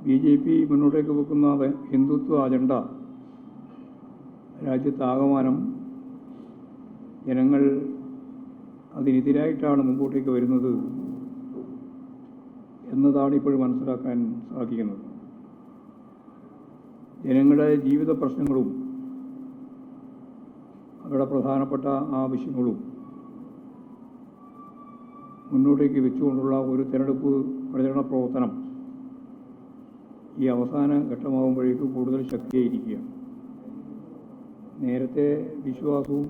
BJP മുന്നോട്ടേക്ക് വെക്കുന്ന Hindutva agenda രാജ്യത്താകമാനം ജനങ്ങൾ അതിനെതിരായിട്ടാണ് മുമ്പോട്ടേക്ക് വരുന്നത് എന്നതാണ് ഇപ്പോഴും മനസ്സിലാക്കാൻ സാധിക്കുന്നത്. ജനങ്ങളുടെ ജീവിത പ്രശ്നങ്ങളും അവരുടെ പ്രധാനപ്പെട്ട ആവശ്യങ്ങളും മുന്നോട്ടേക്ക് വെച്ചുകൊണ്ടുള്ള ഒരു തിരഞ്ഞെടുപ്പ് പ്രചരണ പ്രവർത്തനം ഈ അവസാന ഘട്ടമാകുമ്പോഴേക്കും കൂടുതൽ ശക്തിയായിരിക്കുകയാണ്. നേരത്തെ വിശ്വാസവും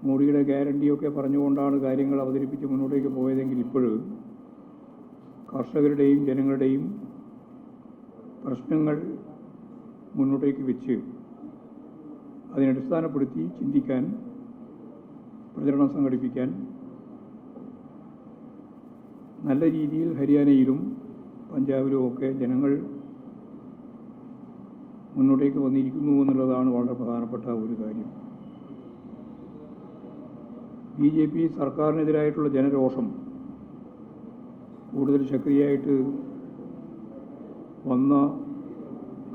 മോഡിയുടെ ഗ്യാരണ്ടിയൊക്കെ പറഞ്ഞുകൊണ്ടാണ് കാര്യങ്ങൾ അവതരിപ്പിച്ച് മുന്നോട്ടേക്ക് പോയതെങ്കിൽ ഇപ്പോഴും കർഷകരുടെയും ജനങ്ങളുടെയും പ്രശ്നങ്ങൾ മുന്നോട്ടേക്ക് വെച്ച് അതിനടിസ്ഥാനപ്പെടുത്തി ചിന്തിക്കാൻ, പ്രചരണം സംഘടിപ്പിക്കാൻ നല്ല രീതിയിൽ ഹരിയാനയിലും പഞ്ചാബിലും ഒക്കെ ജനങ്ങൾ മുന്നോട്ടേക്ക് വന്നിരിക്കുന്നു എന്നുള്ളതാണ് വളരെ പ്രധാനപ്പെട്ട ഒരു കാര്യം. BJP സർക്കാരിനെതിരായിട്ടുള്ള ജനരോഷം കൂടുതൽ ശക്തിയായിട്ട് വന്ന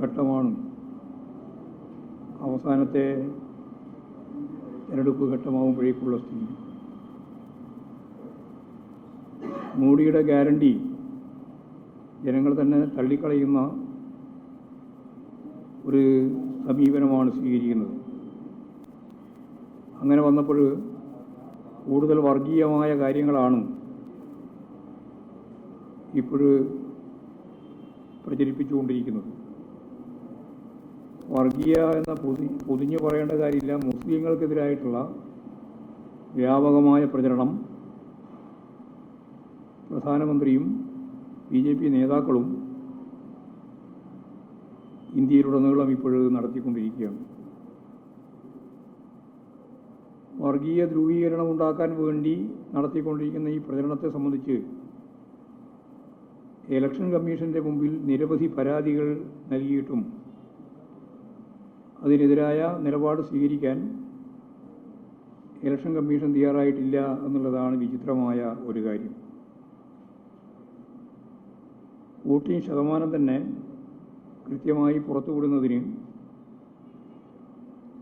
ഘട്ടമാണ് അവസാനത്തെ തിരഞ്ഞെടുപ്പ് ഘട്ടമാകുമ്പോഴേക്കുള്ള സ്ഥിതി. മോഡിയുടെ ഗ്യാരണ്ടി ജനങ്ങൾ തന്നെ തള്ളിക്കളയുന്ന ഒരു സമീപനമാണ് സ്വീകരിക്കുന്നത്. അങ്ങനെ വന്നപ്പോൾ കൂടുതൽ വർഗീയമായ കാര്യങ്ങളാണ് ഇപ്പോഴ് പ്രചരിപ്പിച്ചുകൊണ്ടിരിക്കുന്നത്. വർഗീയ എന്ന പൊതിഞ്ഞു പറയേണ്ട കാര്യമില്ല. മുസ്ലിങ്ങൾക്കെതിരായിട്ടുള്ള വ്യാപകമായ പ്രചരണം പ്രധാനമന്ത്രിയും BJP നേതാക്കളും ഇന്ത്യയിലുടനീളം ഇപ്പോഴും നടത്തിക്കൊണ്ടിരിക്കുകയാണ്. വർഗീയ ധ്രുവീകരണം ഉണ്ടാക്കാൻ വേണ്ടി നടത്തിക്കൊണ്ടിരിക്കുന്ന ഈ പ്രചരണത്തെ സംബന്ധിച്ച് ഇലക്ഷൻ കമ്മീഷൻ്റെ മുമ്പിൽ നിരവധി പരാതികൾ നൽകിയിട്ടും അതിനെതിരായ നിലപാട് സ്വീകരിക്കാൻ ഇലക്ഷൻ കമ്മീഷൻ തയ്യാറായിട്ടില്ല എന്നുള്ളതാണ് വിചിത്രമായ ഒരു കാര്യം. വോട്ടിംഗ് ശതമാനം തന്നെ കൃത്യമായി പുറത്തുവിടുന്നതിന്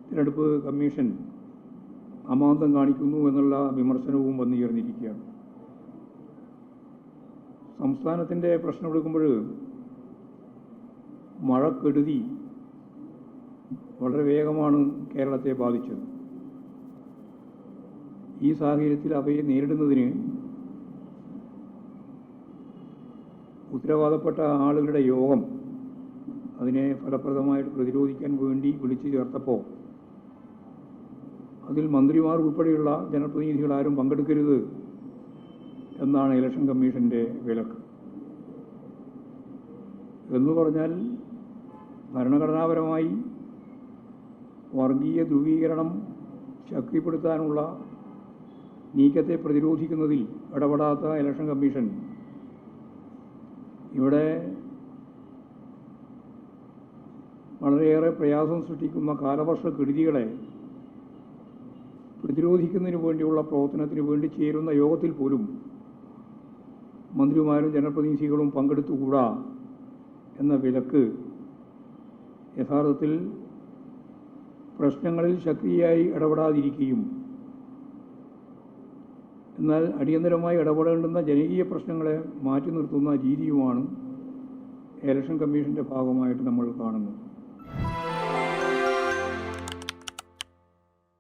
തിരഞ്ഞെടുപ്പ് കമ്മീഷൻ അമാന്തം കാണിക്കുന്നു എന്നുള്ള വിമർശനവും വന്നുയർന്നിരിക്കുകയാണ്. സംസ്ഥാനത്തിൻ്റെ പ്രശ്നം എടുക്കുമ്പോൾ മഴക്കെടുതി വളരെ വേഗമാണ് കേരളത്തെ ബാധിച്ചത്. ഈ സാഹചര്യത്തിൽ അവയെ നേരിടുന്നതിന് ഉത്തരവാദപ്പെട്ട ആളുകളുടെ യോഗം അതിനെ ഫലപ്രദമായിട്ട് പ്രതിരോധിക്കാൻ വേണ്ടി വിളിച്ചു ചേർത്തപ്പോൾ അതിൽ മന്ത്രിമാർ ഉൾപ്പെടെയുള്ള ജനപ്രതിനിധികളാരും പങ്കെടുക്കരുത് എന്നാണ് ഇലക്ഷൻ കമ്മീഷൻ്റെ വിലക്ക്. എന്ന് പറഞ്ഞാൽ ഭരണഘടനാപരമായി വർഗീയ ധ്രുവീകരണം ശക്തിപ്പെടുത്താനുള്ള നീക്കത്തെ പ്രതിരോധിക്കുന്നതിൽ ഇടപെടാത്ത ഇലക്ഷൻ കമ്മീഷൻ ഇവിടെ വളരെയേറെ പ്രയാസം സൃഷ്ടിക്കുന്ന കാലവർഷക്കെടുതികളെ പ്രതിരോധിക്കുന്നതിന് വേണ്ടിയുള്ള പ്രവർത്തനത്തിന് വേണ്ടി ചേരുന്ന യോഗത്തിൽ പോലും മന്ത്രിമാരും ജനപ്രതിനിധികളും പങ്കെടുത്തുകൂടാ എന്ന വിലക്ക് യഥാർത്ഥത്തിൽ പ്രശ്നങ്ങളിൽ ശക്തിയായി ഇടപെടാതിരിക്കുകയും എന്നാൽ അടിയന്തരമായി ഇടപെടേണ്ടുന്ന ജനകീയ പ്രശ്നങ്ങളെ മാറ്റി നിർത്തുന്ന രീതിയുമാണ് ഇലക്ഷൻ കമ്മീഷൻ്റെ ഭാഗമായിട്ട് നമ്മൾ കാണുന്നത്.